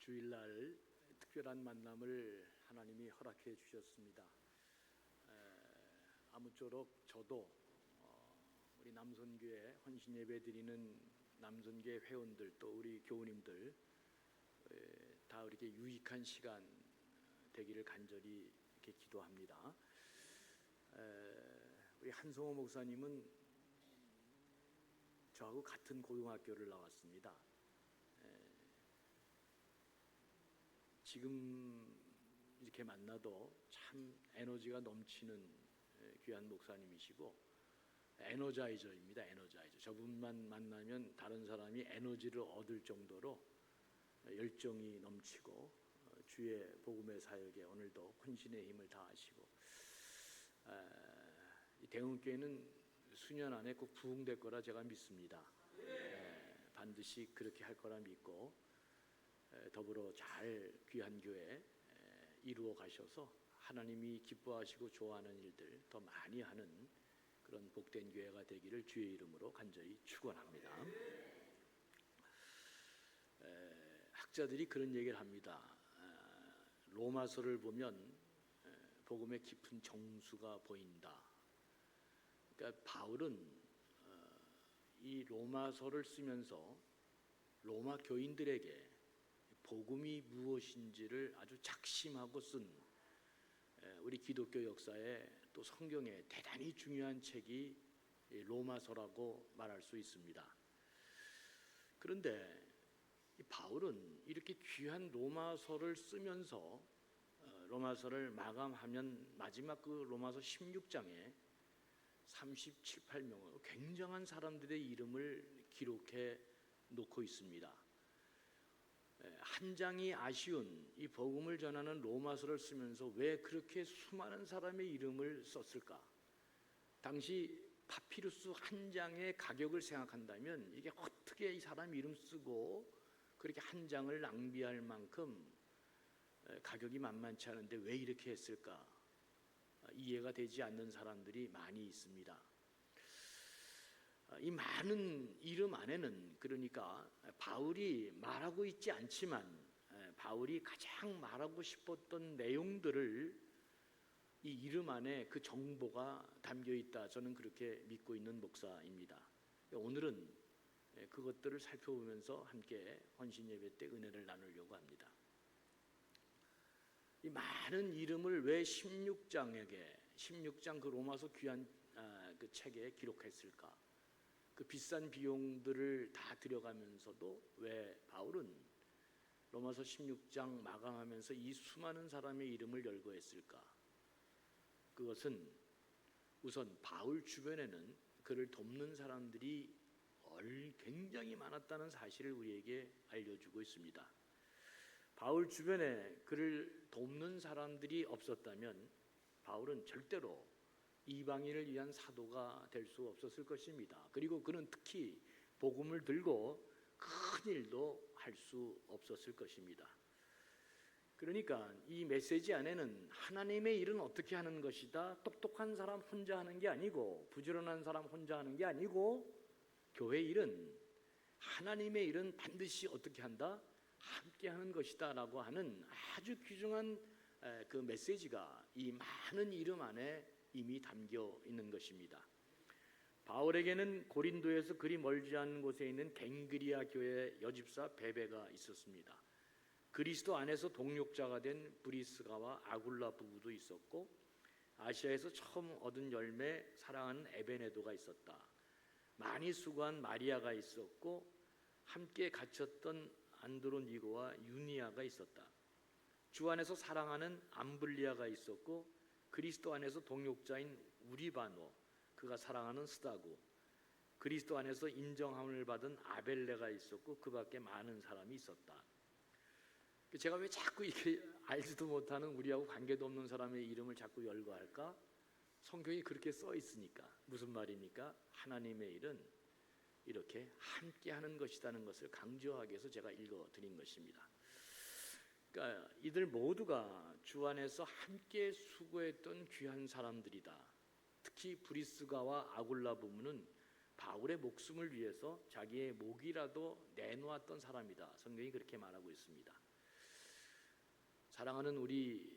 주일날 특별한 만남을 하나님이 허락해 주셨습니다. 아무쪼록 저도 우리 남선교회 헌신 예배 드리는 남선교회 회원들 또 우리 교우님들 다 이렇게 유익한 시간 되기를 간절히 이렇게 기도합니다. 우리 한성호 목사님은 저하고 같은 고등학교를 나왔습니다. 지금 이렇게 만나도 참 에너지가 넘치는 귀한 목사님이시고 에너자이저입니다. 에너자이저. 저분만 만나면 다른 사람이 에너지를 얻을 정도로 열정이 넘치고 주의 복음의 사역에 오늘도 혼신의 힘을 다하시고 이 대흥교회는 수년 안에 꼭 부흥될 거라 제가 믿습니다. 반드시 그렇게 할 거라 믿고 더불어 잘 귀한 교회 이루어 가셔서 하나님이 기뻐하시고 좋아하는 일들 더 많이 하는 그런 복된 교회가 되기를 주의 이름으로 간절히 축원합니다. 학자들이 그런 얘기를 합니다. 로마서를 보면 복음의 깊은 정수가 보인다. 그러니까 바울은 이 로마서를 쓰면서 로마 교인들에게 복음이 무엇인지를 아주 작심하고 쓴 우리 기독교 역사에 또 성경에 대단히 중요한 책이 로마서라고 말할 수 있습니다. 그런데 바울은 이렇게 귀한 로마서를 쓰면서 로마서를 마감하면 마지막 그 로마서 16장에 37, 8명의 굉장한 사람들의 이름을 기록해 놓고 있습니다. 한 장이 아쉬운 이 복음을 전하는 로마서를 쓰면서 왜 그렇게 수많은 사람의 이름을 썼을까? 당시 파피루스 한 장의 가격을 생각한다면 이게 어떻게 이 사람 이름 쓰고 그렇게 한 장을 낭비할 만큼 가격이 만만치 않은데 왜 이렇게 했을까? 이해가 되지 않는 사람들이 많이 있습니다. 이 많은 이름 안에는 그러니까 바울이 말하고 있지 않지만 바울이 가장 말하고 싶었던 내용들을 이 이름 안에 그 정보가 담겨 있다. 저는 그렇게 믿고 있는 목사입니다. 오늘은 그것들을 살펴보면서 함께 헌신 예배 때 은혜를 나누려고 합니다. 이 많은 이름을 왜 16장 그 로마서 귀한 그 책에 기록했을까? 그 비싼 비용들을 다 들여가면서도 왜 바울은 로마서 16장 마감하면서 이 수많은 사람의 이름을 열거했을까? 그것은 우선 바울 주변에는 그를 돕는 사람들이 굉장히 많았다는 사실을 우리에게 알려주고 있습니다. 바울 주변에 그를 돕는 사람들이 없었다면 바울은 절대로 이방인을 위한 사도가 될 수 없었을 것입니다. 그리고 그는 특히 복음을 들고 큰 일도 할 수 없었을 것입니다. 그러니까 이 메시지 안에는 하나님의 일은 어떻게 하는 것이다, 똑똑한 사람 혼자 하는 게 아니고 부지런한 사람 혼자 하는 게 아니고 교회 일은 하나님의 일은 반드시 어떻게 한다? 함께 하는 것이다 라고 하는 아주 귀중한 그 메시지가 이 많은 이름 안에 이미 담겨 있는 것입니다. 바울에게는 고린도에서 그리 멀지 않은 곳에 있는 갱그리아 교회 여집사 베베가 있었습니다. 그리스도 안에서 동력자가 된 브리스가와 아굴라 부부도 있었고 아시아에서 처음 얻은 열매 사랑하는 에베네도가 있었다. 많이 수고한 마리아가 있었고 함께 갇혔던 안드로니고와 유니아가 있었다. 주 안에서 사랑하는 암블리아가 있었고 그리스도 안에서 동역자인 우리바노, 그가 사랑하는 스다고, 그리스도 안에서 인정함을 받은 아벨레가 있었고 그 밖에 많은 사람이 있었다. 제가 왜 자꾸 이렇게 알지도 못하는 우리하고 관계도 없는 사람의 이름을 자꾸 열거할까? 성경이 그렇게 써 있으니까. 무슨 말입니까? 하나님의 일은 이렇게 함께 하는 것이라는 것을 강조하기 위해서 제가 읽어드린 것입니다. 그러니까 이들 모두가 주 안에서 함께 수고했던 귀한 사람들이다. 특히 브리스가와 아굴라 부부는 바울의 목숨을 위해서 자기의 목이라도 내놓았던 사람이다. 성경이 그렇게 말하고 있습니다. 사랑하는 우리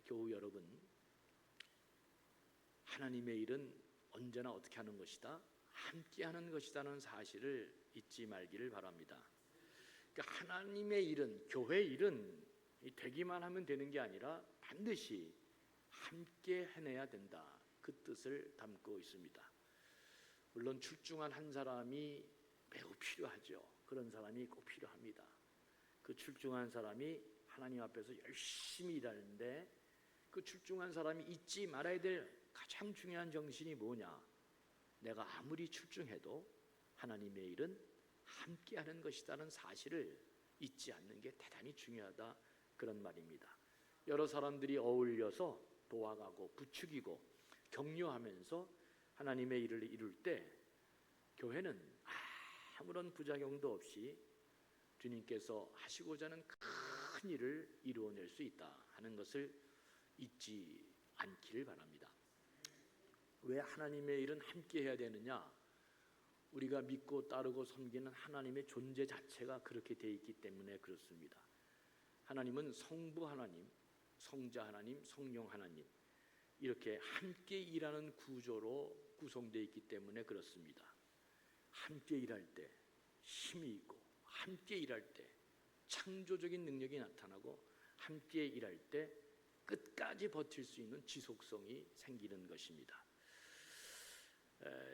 교우 여러분, 하나님의 일은 언제나 어떻게 하는 것이다? 함께 하는 것이라는 사실을 잊지 말기를 바랍니다. 그러니까 하나님의 일은, 교회 일은 되기만 하면 되는 게 아니라 반드시 함께 해내야 된다, 그 뜻을 담고 있습니다. 물론 출중한 한 사람이 매우 필요하죠. 그런 사람이 꼭 필요합니다. 그 출중한 사람이 하나님 앞에서 열심히 일하는데, 그 출중한 사람이 잊지 말아야 될 가장 중요한 정신이 뭐냐? 내가 아무리 출중해도 하나님의 일은 함께하는 것이라는 사실을 잊지 않는 게 대단히 중요하다, 그런 말입니다. 여러 사람들이 어울려서 도와가고 부추기고 격려하면서 하나님의 일을 이룰 때 교회는 아무런 부작용도 없이 주님께서 하시고자 하는 큰 일을 이루어낼 수 있다 하는 것을 잊지 않기를 바랍니다. 왜 하나님의 일은 함께 해야 되느냐? 우리가 믿고 따르고 섬기는 하나님의 존재 자체가 그렇게 되어 있기 때문에 그렇습니다. 하나님은 성부 하나님, 성자 하나님, 성령 하나님, 이렇게 함께 일하는 구조로 구성되어 있기 때문에 그렇습니다. 함께 일할 때 힘이 있고, 함께 일할 때 창조적인 능력이 나타나고, 함께 일할 때 끝까지 버틸 수 있는 지속성이 생기는 것입니다.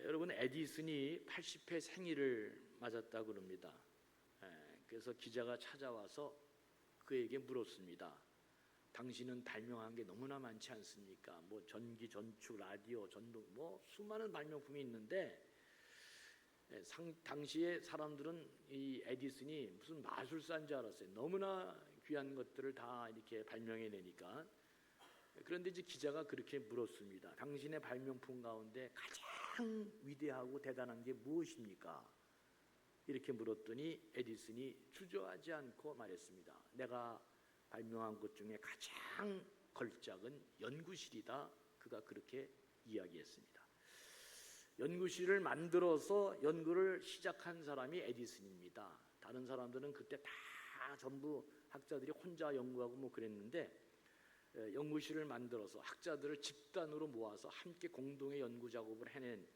여러분, 에디슨이 80회 생일을 맞았다고 그럽니다. 그래서 기자가 찾아와서 그에게 물었습니다. 당신은 발명한 게 너무나 많지 않습니까? 뭐 전기, 전축, 라디오, 전등, 뭐 수많은 발명품이 있는데 당시에 사람들은 이 에디슨이 무슨 마술사인 줄 알았어요. 너무나 귀한 것들을 다 이렇게 발명해내니까. 그런데 이제 기자가 그렇게 물었습니다. 당신의 발명품 가운데 가장 위대하고 대단한 게 무엇입니까? 이렇게 물었더니 에디슨이 주저하지 않고 말했습니다. 내가 발명한 것 중에 가장 걸작은 연구실이다. 그가 그렇게 이야기했습니다. 연구실을 만들어서 연구를 시작한 사람이 에디슨입니다. 다른 사람들은 그때 다 전부 학자들이 혼자 연구하고 뭐 그랬는데, 연구실을 만들어서 학자들을 집단으로 모아서 함께 공동의 연구 작업을 해낸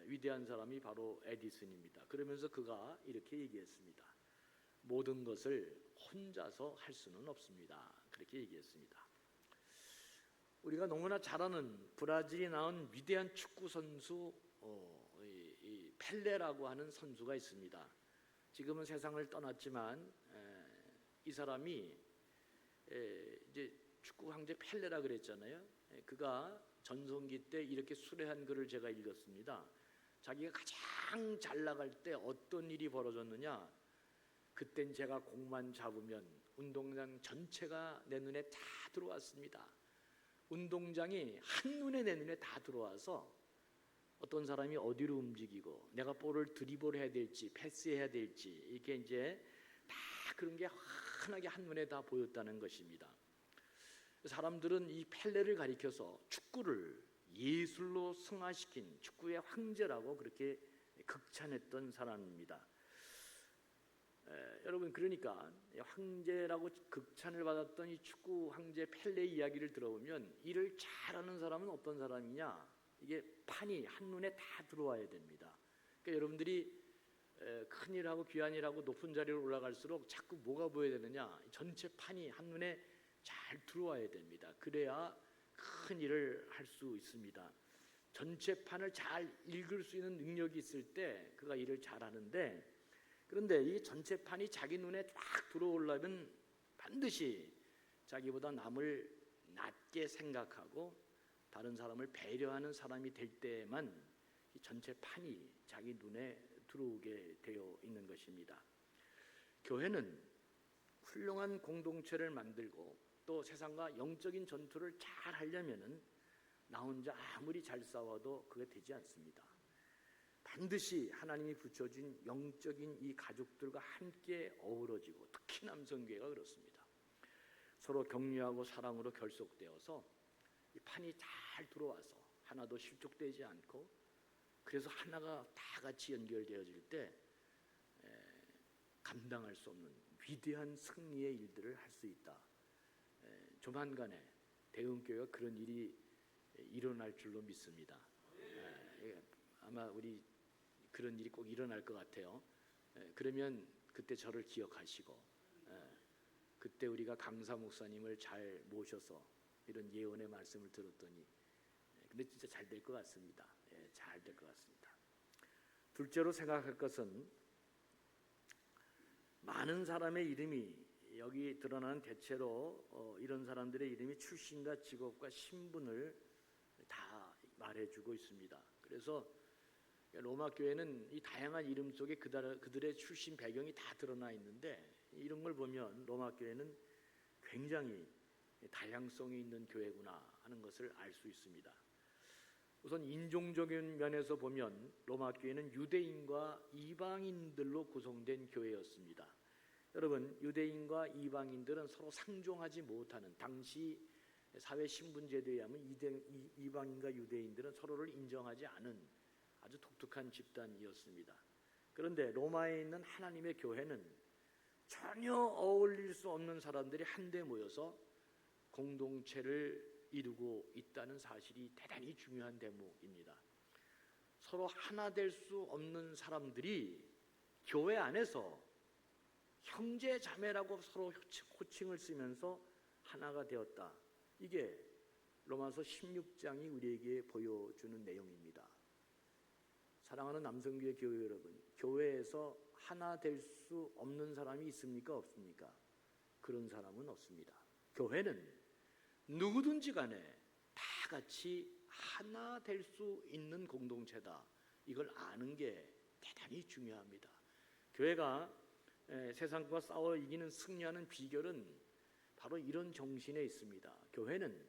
위대한 사람이 바로 에디슨입니다. 그러면서 그가 이렇게 얘기했습니다. 모든 것을 혼자서 할 수는 없습니다. 그렇게 얘기했습니다. 우리가 너무나 잘 아는 브라질이 낳은 위대한 축구 선수 펠레라고 하는 선수가 있습니다. 지금은 세상을 떠났지만 이 사람이 이제 축구 황제 펠레라 그랬잖아요. 그가 전성기 때 이렇게 수레한 글을 제가 읽었습니다. 자기가 가장 잘 나갈 때 어떤 일이 벌어졌느냐? 그땐 제가 공만 잡으면 운동장 전체가 내 눈에 다 들어왔습니다. 운동장이 한눈에 내 눈에 다 들어와서 어떤 사람이 어디로 움직이고 내가 볼을 드리블해야 될지 패스해야 될지 이게 이제 다 그런 게 환하게 한눈에 다 보였다는 것입니다. 사람들은 이 펠레를 가리켜서 축구를 예술로 승화시킨 축구의 황제라고 그렇게 극찬했던 사람입니다. 여러분, 그러니까 황제라고 극찬을 받았던 이 축구 황제 펠레의 이야기를 들어보면 일을 잘하는 사람은 어떤 사람이냐? 이게 판이 한눈에 다 들어와야 됩니다. 그러니까 여러분들이 큰 일하고 귀한 일하고 높은 자리로 올라갈수록 자꾸 뭐가 보여야 되느냐? 전체 판이 한눈에 잘 들어와야 됩니다. 그래야 큰 일을 할 수 있습니다. 전체 판을 잘 읽을 수 있는 능력이 있을 때 그가 일을 잘하는데, 그런데 이 전체 판이 자기 눈에 딱 들어오려면 반드시 자기보다 남을 낮게 생각하고 다른 사람을 배려하는 사람이 될 때만 이 전체 판이 자기 눈에 들어오게 되어 있는 것입니다. 교회는 훌륭한 공동체를 만들고 또 세상과 영적인 전투를 잘 하려면은 나 혼자 아무리 잘 싸워도 그게 되지 않습니다. 반드시 하나님이 붙여준 영적인 이 가족들과 함께 어우러지고, 특히 남성교회가 그렇습니다. 서로 격려하고 사랑으로 결속되어서 이 판이 잘 들어와서 하나도 실족되지 않고, 그래서 하나가 다 같이 연결되어질 때 감당할 수 없는 위대한 승리의 일들을 할 수 있다. 조만간에 대흥교회가 그런 일이 일어날 줄로 믿습니다. 아마 우리 그런 일이 꼭 일어날 것 같아요. 그러면 그때 저를 기억하시고 그때 우리가 강사 목사님을 잘 모셔서 이런 예언의 말씀을 들었더니 근데 진짜 잘 될 것 같습니다. 잘 될 것 같습니다. 둘째로 생각할 것은 많은 사람의 이름이 여기 드러나는 대체로 이런 사람들의 이름이 출신과 직업과 신분을 다 말해주고 있습니다. 그래서 로마 교회는 이 다양한 이름 속에 그들의 출신 배경이 다 드러나 있는데 이런 걸 보면 로마 교회는 굉장히 다양성이 있는 교회구나 하는 것을 알 수 있습니다. 우선 인종적인 면에서 보면 로마 교회는 유대인과 이방인들로 구성된 교회였습니다. 여러분, 유대인과 이방인들은 서로 상종하지 못하는 당시 사회 신분제도에 의하면 이방인과 유대인들은 서로를 인정하지 않은 아주 독특한 집단이었습니다. 그런데 로마에 있는 하나님의 교회는 전혀 어울릴 수 없는 사람들이 한데 모여서 공동체를 이루고 있다는 사실이 대단히 중요한 대목입니다. 서로 하나 될 수 없는 사람들이 교회 안에서 형제 자매라고 서로 호칭을 쓰면서 하나가 되었다. 이게 로마서 16장이 우리에게 보여주는 내용입니다. 사랑하는 남성교회 교회 여러분, 교회에서 하나 될 수 없는 사람이 있습니까? 없습니까? 그런 사람은 없습니다. 교회는 누구든지 간에 다 같이 하나 될 수 있는 공동체다. 이걸 아는 게 대단히 중요합니다. 교회가 세상과 싸워 이기는 승리하는 비결은 바로 이런 정신에 있습니다. 교회는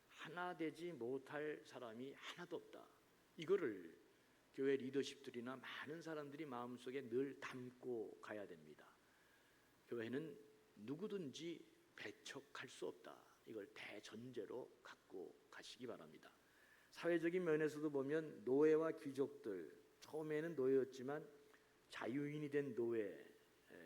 하나 되지 못할 사람이 하나도 없다. 이거를 교회 리더십들이나 많은 사람들이 마음속에 늘 담고 가야 됩니다. 교회는 누구든지 배척할 수 없다. 이걸 대전제로 갖고 가시기 바랍니다. 사회적인 면에서도 보면 노예와 귀족들, 처음에는 노예였지만 자유인이 된 노예,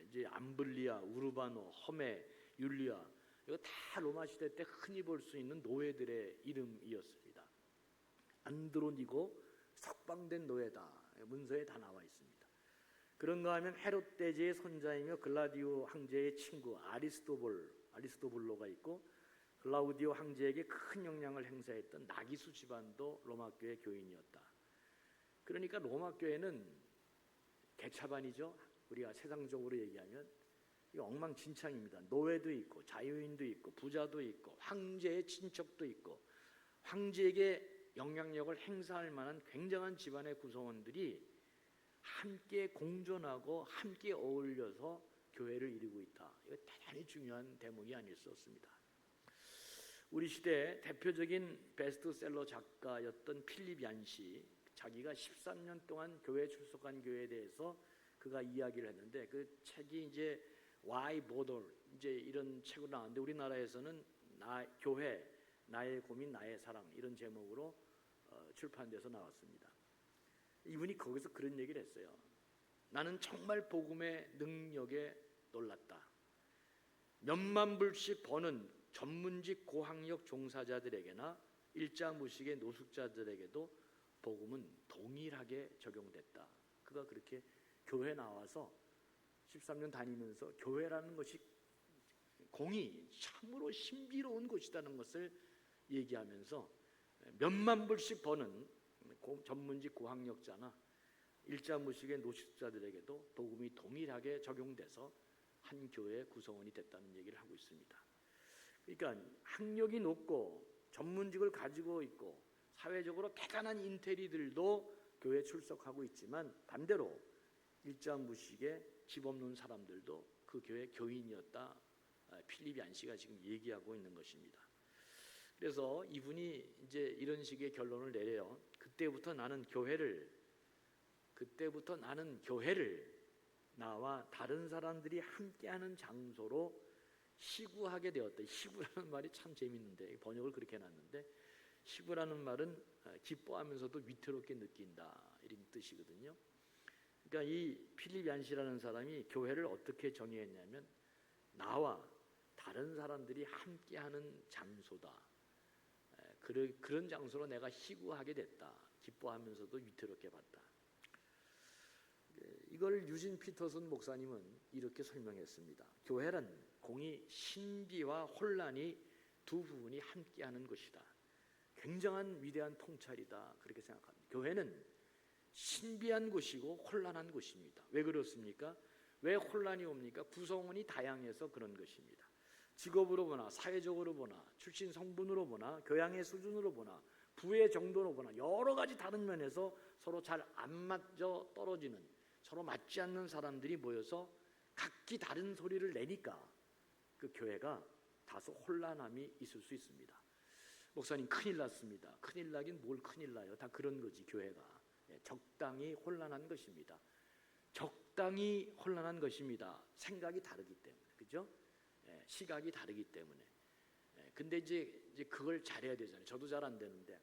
이제 암블리아, 우르바노, 허메, 율리아, 이거 다 로마 시대 때 흔히 볼 수 있는 노예들의 이름이었습니다. 안드로니고 석방된 노예다. 문서에 다 나와 있습니다. 그런가 하면 헤롯 대제의 손자이며 글라디오 황제의 친구 아리스토블로가 있고 글라우디오 황제에게 큰 영향을 행사했던 나기수 집안도 로마 교회 교인이었다. 그러니까 로마 교회는 개차반이죠. 우리가 세상적으로 얘기하면 엉망진창입니다. 노예도 있고 자유인도 있고 부자도 있고 황제의 친척도 있고 황제에게 영향력을 행사할 만한 굉장한 집안의 구성원들이 함께 공존하고 함께 어울려서 교회를 이루고 있다. 이거 대단히 중요한 대목이 아닐 수 없습니다. 우리 시대 대표적인 베스트셀러 작가였던 필립 얀시, 자기가 13년 동안 교회에 출석한 교회에 대해서 그가 이야기를 했는데 그 책이 이제 Why Bother 이제 이런 책으로 나왔는데 우리나라에서는 교회 나의 고민 나의 사랑 이런 제목으로 출판돼서 나왔습니다. 이분이 거기서 그런 얘기를 했어요. 나는 정말 복음의 능력에 놀랐다. 몇만 불씩 버는 전문직 고학력 종사자들에게나 일자무식의 노숙자들에게도 복음은 동일하게 적용됐다. 그가 그렇게 교회 나와서 13년 다니면서 교회라는 것이 공이 참으로 신비로운 곳이라는 것을 얘기하면서 몇만 불씩 버는 전문직 고학력자나 일자무식의 노숙자들에게도 복음이 동일하게 적용돼서 한 교회의 구성원이 됐다는 얘기를 하고 있습니다. 그러니까 학력이 높고 전문직을 가지고 있고 사회적으로 대단한 인테리들도 교회에 출석하고 있지만 반대로 일자무식의 집 없는 사람들도 그 교회 교인이었다. 필립 얀시가 지금 얘기하고 있는 것입니다. 그래서 이분이 이제 이런 식의 결론을 내려요. 그때부터 나는 교회를 나와 다른 사람들이 함께하는 장소로 시구하게 되었다. 시구라는 말이 참 재밌는데 번역을 그렇게 해놨는데 시구라는 말은 기뻐하면서도 위태롭게 느낀다 이런 뜻이거든요. 그러니까 이 필립 얀시라는 사람이 교회를 어떻게 정의했냐면 나와 다른 사람들이 함께하는 장소다. 그런 장소로 내가 희구하게 됐다. 기뻐하면서도 위태롭게 봤다. 이걸 유진 피터슨 목사님은 이렇게 설명했습니다. 교회란 공의 신비와 혼란이 두 부분이 함께하는 것이다. 굉장한 위대한 통찰이다. 그렇게 생각합니다. 교회는 신비한 곳이고 혼란한 곳입니다. 왜 그렇습니까? 왜 혼란이 옵니까? 구성원이 다양해서 그런 것입니다. 직업으로 보나 사회적으로 보나 출신 성분으로 보나 교양의 수준으로 보나 부의 정도로 보나 여러 가지 다른 면에서 서로 잘 안 맞아 떨어지는, 서로 맞지 않는 사람들이 모여서 각기 다른 소리를 내니까 그 교회가 다소 혼란함이 있을 수 있습니다. 목사님, 큰일 났습니다. 큰일 나긴 뭘 큰일 나요. 다 그런 거지. 교회가 적당히 혼란한 것입니다. 적당히 혼란한 것입니다. 생각이 다르기 때문에, 그죠? 시각이 다르기 때문에. 근데 이제 그걸 잘해야 되잖아요. 저도 잘 안 되는데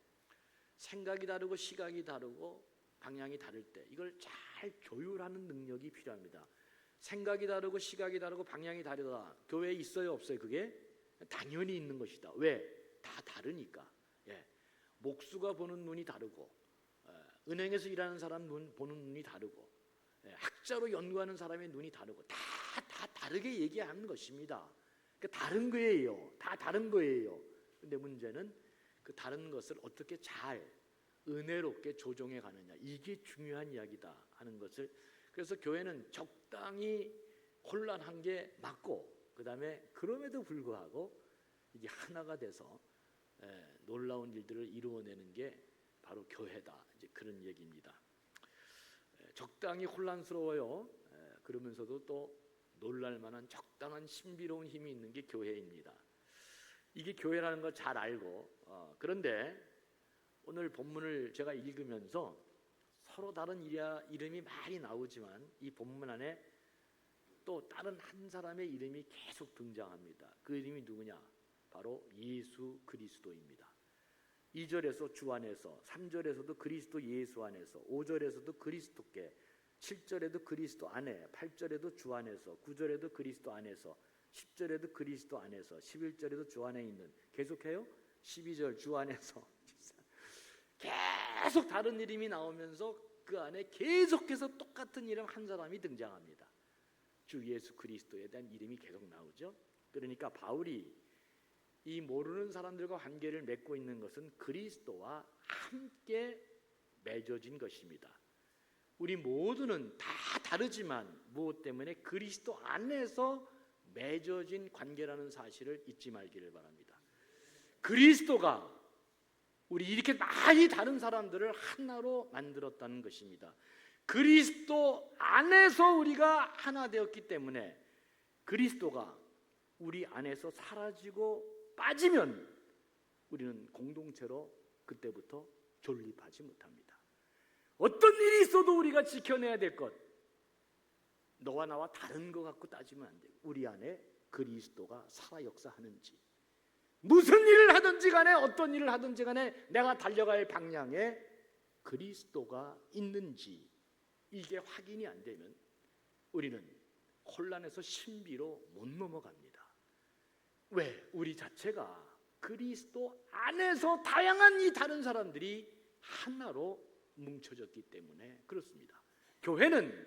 생각이 다르고 시각이 다르고 방향이 다를 때 이걸 잘 조율하는 능력이 필요합니다. 생각이 다르고 시각이 다르고 방향이 다르다. 교회에 있어요, 없어요? 그게 당연히 있는 것이다. 왜? 다 다르니까. 목수가 보는 눈이 다르고, 은행에서 일하는 사람 보는 눈이 다르고, 학자로 연구하는 사람의 눈이 다르고, 다 다르게 얘기하는 것입니다. 그러니까 다른 거예요. 다 다른 거예요. 근데 문제는 그 다른 것을 어떻게 잘 은혜롭게 조정해 가느냐, 이게 중요한 이야기다 하는 것을. 그래서 교회는 적당히 혼란한 게 맞고, 그 다음에 그럼에도 불구하고 이게 하나가 돼서 놀라운 일들을 이루어내는 게 바로 교회다. 이제 그런 얘기입니다. 적당히 혼란스러워요. 그러면서도 또 놀랄만한 적당한 신비로운 힘이 있는 게 교회입니다. 이게 교회라는 걸 잘 알고, 그런데 오늘 본문을 제가 읽으면서 서로 다른 이름이 많이 나오지만 이 본문 안에 또 다른 한 사람의 이름이 계속 등장합니다. 그 이름이 누구냐? 바로 예수 그리스도입니다. 2절에서 주 안에서, 3절에서도 그리스도 예수 안에서, 5절에서도 그리스도께, 7절에도 그리스도 안에, 8절에도 주 안에서, 9절에도 그리스도 안에서, 10절에도 그리스도 안에서, 11절에도 주 안에 있는, 계속해요? 12절 주 안에서. 계속 다른 이름이 나오면서 그 안에 계속해서 똑같은 이름 한 사람이 등장합니다. 주 예수 그리스도에 대한 이름이 계속 나오죠. 그러니까 바울이 이 모르는 사람들과 관계를 맺고 있는 것은 그리스도와 함께 맺어진 것입니다. 우리 모두는 다 다르지만 무엇 때문에 그리스도 안에서 맺어진 관계라는 사실을 잊지 말기를 바랍니다. 그리스도가 우리 이렇게 많이 다른 사람들을 하나로 만들었다는 것입니다. 그리스도 안에서 우리가 하나 되었기 때문에 그리스도가 우리 안에서 사라지고 빠지면 우리는 공동체로 그때부터 존립하지 못합니다. 어떤 일이 있어도 우리가 지켜내야 될 것, 너와 나와 다른 것 갖고 따지면 안 돼요. 우리 안에 그리스도가 살아 역사하는지, 무슨 일을 하든지 간에 어떤 일을 하든지 간에 내가 달려갈 방향에 그리스도가 있는지, 이게 확인이 안 되면 우리는 혼란에서 신비로 못 넘어갑니다. 왜? 우리 자체가 그리스도 안에서 다양한 이 다른 사람들이 하나로 뭉쳐졌기 때문에 그렇습니다. 교회는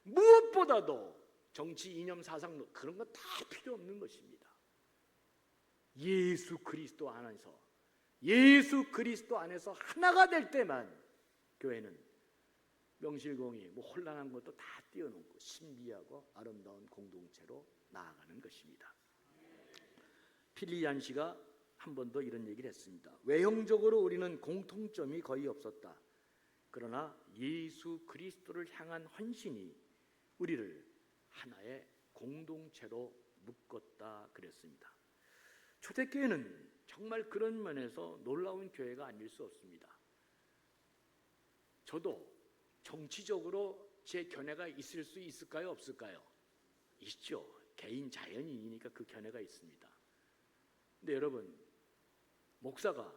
무엇보다도 정치, 이념, 사상 그런 거 다 필요 없는 것입니다. 예수 그리스도 안에서 하나가 될 때만 교회는 명실공히 혼란한 것도 다 띄워놓고 신비하고 아름다운 공동체로 나아가는 것입니다. 필리안 씨가 한 번 더 이런 얘기를 했습니다. 외형적으로 우리는 공통점이 거의 없었다. 그러나 예수 그리스도를 향한 헌신이 우리를 하나의 공동체로 묶었다 그랬습니다. 초대교회는 정말 그런 면에서 놀라운 교회가 아닐 수 없습니다. 저도 정치적으로 제 견해가 있을 수 있을까요? 없을까요? 있죠. 개인 자연이니까 그 견해가 있습니다. 근데 여러분, 목사가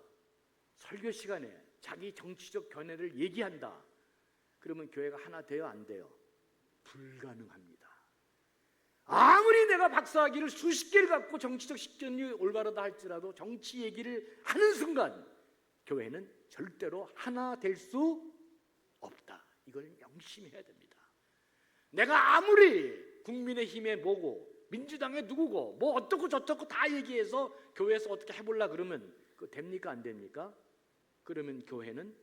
설교 시간에 자기 정치적 견해를 얘기한다. 그러면 교회가 하나 돼요? 안 돼요? 불가능합니다. 아무리 내가 박사학위를 수십 개를 갖고 정치적 식견이 올바르다 할지라도 정치 얘기를 하는 순간 교회는 절대로 하나 될 수 없다. 이걸 명심해야 됩니다. 내가 아무리 국민의힘에 뭐고 민주당에 누구고 뭐 어떻고 저떻고 다 얘기해서 교회에서 어떻게 해보려 그러면 그거 됩니까? 안 됩니까? 그러면 교회는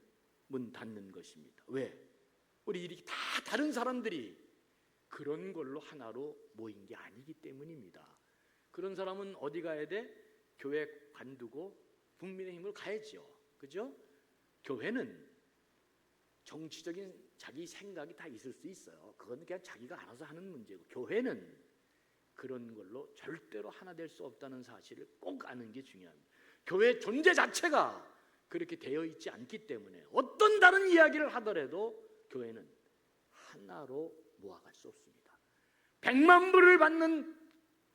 문 닫는 것입니다. 왜? 우리 이렇게 다 다른 사람들이 그런 걸로 하나로 모인 게 아니기 때문입니다. 그런 사람은 어디 가야 돼? 교회 관두고 국민의힘을 가야죠. 그죠? 교회는 정치적인 자기 생각이 다 있을 수 있어요. 그건 그냥 자기가 알아서 하는 문제고, 교회는 그런 걸로 절대로 하나 될 수 없다는 사실을 꼭 아는 게 중요합니다. 교회 존재 자체가 그렇게 되어 있지 않기 때문에 어떤 다른 이야기를 하더라도 교회는 하나로 모아갈 수 없습니다. 100만 불을 받는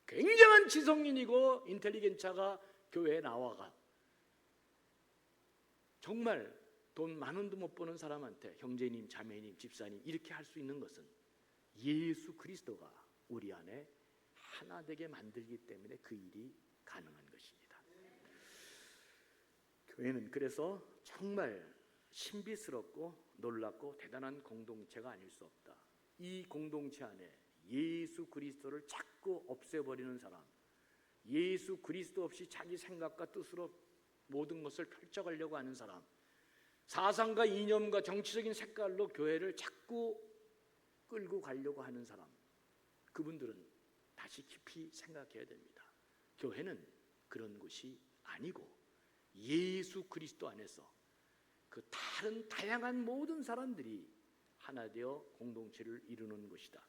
굉장한 지성인이고 인텔리겐차가 교회에 나와가 정말 돈 만 원도 못 버는 사람한테 형제님, 자매님, 집사님 이렇게 할 수 있는 것은 예수 그리스도가 우리 안에 하나 되게 만들기 때문에 그 일이 가능한 것입니다. 교회는 그래서 정말 신비스럽고 놀랍고 대단한 공동체가 아닐 수 없다. 이 공동체 안에 예수 그리스도를 자꾸 없애버리는 사람, 예수 그리스도 없이 자기 생각과 뜻으로 모든 것을 펼쳐가려고 하는 사람, 사상과 이념과 정치적인 색깔로 교회를 자꾸 끌고 가려고 하는 사람, 그분들은 다시 깊이 생각해야 됩니다. 교회는 그런 곳이 아니고 예수 그리스도 안에서 그 다른 다양한 모든 사람들이 하나 되어 공동체를 이루는 것이다.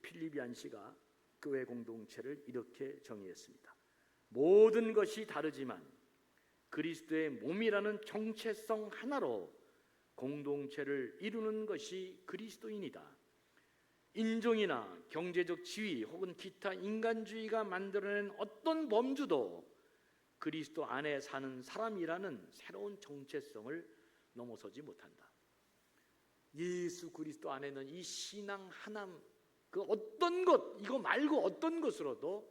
필립 얀시가 교회 공동체를 이렇게 정의했습니다. 모든 것이 다르지만 그리스도의 몸이라는 정체성 하나로 공동체를 이루는 것이 그리스도인이다. 인종이나 경제적 지위 혹은 기타 인간주의가 만들어낸 어떤 범주도 그리스도 안에 사는 사람이라는 새로운 정체성을 넘어서지 못한다. 예수 그리스도 안에는 이 신앙 하나, 그 어떤 것, 이거 말고 어떤 것으로도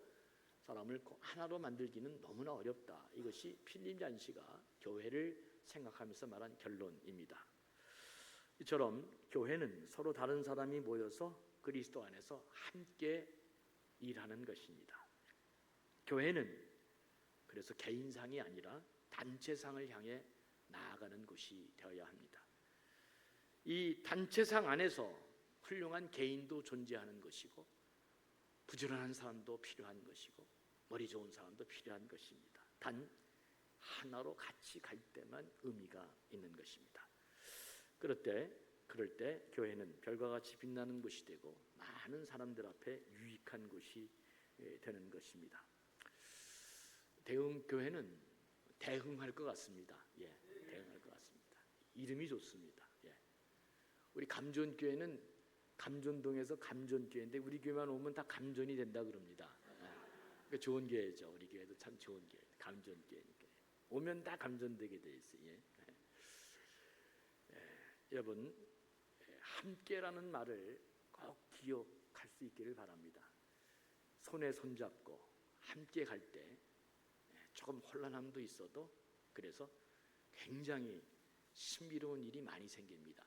사람을 하나로 만들기는 너무나 어렵다. 이것이 필립 얀시가 교회를 생각하면서 말한 결론입니다. 이처럼 교회는 서로 다른 사람이 모여서 그리스도 안에서 함께 일하는 것입니다. 교회는 그래서 개인상이 아니라 단체상을 향해 나아가는 곳이 되어야 합니다. 이 단체상 안에서 훌륭한 개인도 존재하는 것이고 부지런한 사람도 필요한 것이고 머리 좋은 사람도 필요한 것입니다. 단 하나로 같이 갈 때만 의미가 있는 것입니다. 그럴 때 교회는 별과 같이 빛나는 곳이 되고 많은 사람들 앞에 유익한 곳이 되는 것입니다. 대흥교회는 대흥할 것 같습니다. 대흥할 것 같습니다. 이름이 좋습니다. 우리 감존교회는 감존동에서 감존교회인데 우리 교회만 오면 다 감존이 된다 그럽니다. 그러니까 좋은 교회죠. 우리 교회도 참 좋은 교회, 감존교회니까 오면 다 감존되게 돼 있어요. 여러분, 함께라는 말을 꼭 기억할 수 있기를 바랍니다. 손에 손잡고 함께 갈 때 조금 혼란함도 있어도 그래서 굉장히 신비로운 일이 많이 생깁니다.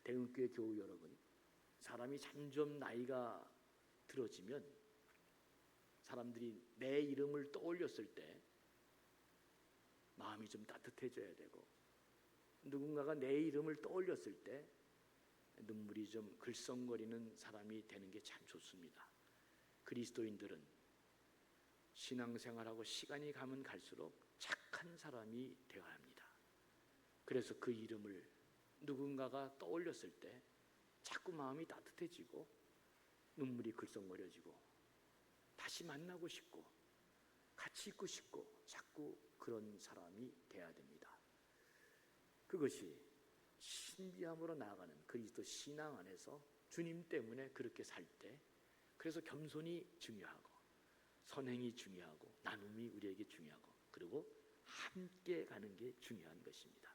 대흥교회 교우 여러분, 사람이 점점 나이가 들어지면 사람들이 내 이름을 떠올렸을 때 마음이 좀 따뜻해져야 되고 누군가가 내 이름을 떠올렸을 때 눈물이 좀 글썽거리는 사람이 되는 게 참 좋습니다. 그리스도인들은 신앙생활하고 시간이 가면 갈수록 착한 사람이 되어야 합니다. 그래서 그 이름을 누군가가 떠올렸을 때 자꾸 마음이 따뜻해지고 눈물이 글썽거려지고 다시 만나고 싶고 같이 있고 싶고 자꾸 그런 사람이 돼야 됩니다. 그것이 신비함으로 나아가는 그리스도 신앙 안에서 주님 때문에 그렇게 살 때 그래서 겸손이 중요하고 선행이 중요하고 나눔이 우리에게 중요하고 그리고 함께 가는 게 중요한 것입니다.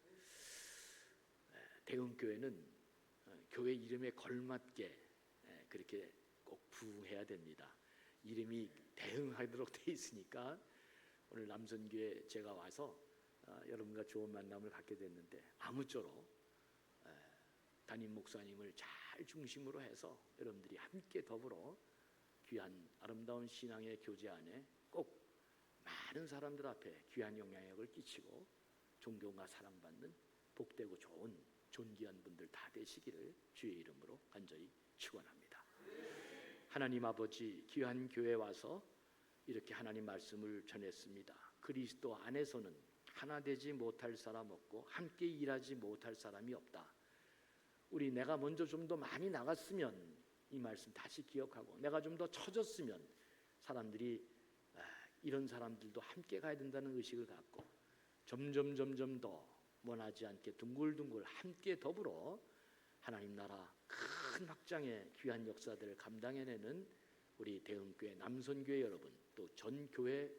대흥교회는 교회 이름에 걸맞게 그렇게 꼭 부흥해야 됩니다. 이름이 대응하도록 돼 있으니까 오늘 남선교회 제가 와서 여러분과 좋은 만남을 갖게 됐는데 아무쪼록 담임 목사님을 잘 중심으로 해서 여러분들이 함께 더불어 귀한 아름다운 신앙의 교제 안에 꼭 많은 사람들 앞에 귀한 영향력을 끼치고 존경과 사랑받는 복되고 좋은 존귀한 분들 다 되시기를 주의 이름으로 간절히 축원합니다. 하나님 아버지, 귀한 교회에 와서 이렇게 하나님 말씀을 전했습니다. 그리스도 안에서는 하나 되지 못할 사람 없고 함께 일하지 못할 사람이 없다. 우리 내가 먼저 좀 더 많이 나갔으면 이 말씀 다시 기억하고 내가 좀 더 처졌으면 사람들이 이런 사람들도 함께 가야 된다는 의식을 갖고 점점 더 원하지 않게 둥글둥글 함께 더불어 하나님 나라 큰 확장의 귀한 역사들을 감당해내는 우리 대흥교회 남선교회 여러분 또 전 교회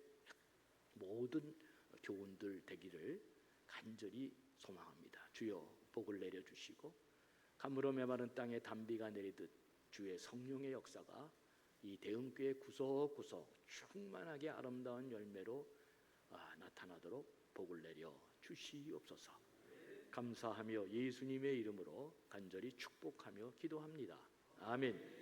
모든 교훈들 되기를 간절히 소망합니다. 주여 복을 내려주시고 가물어 메마른 땅에 단비가 내리듯 주의 성령의 역사가 이 대흥교회 구석구석 충만하게 아름다운 열매로 나타나도록 복을 내려 주시옵소서. 감사하며 예수님의 이름으로 간절히 축복하며 기도합니다. 아멘.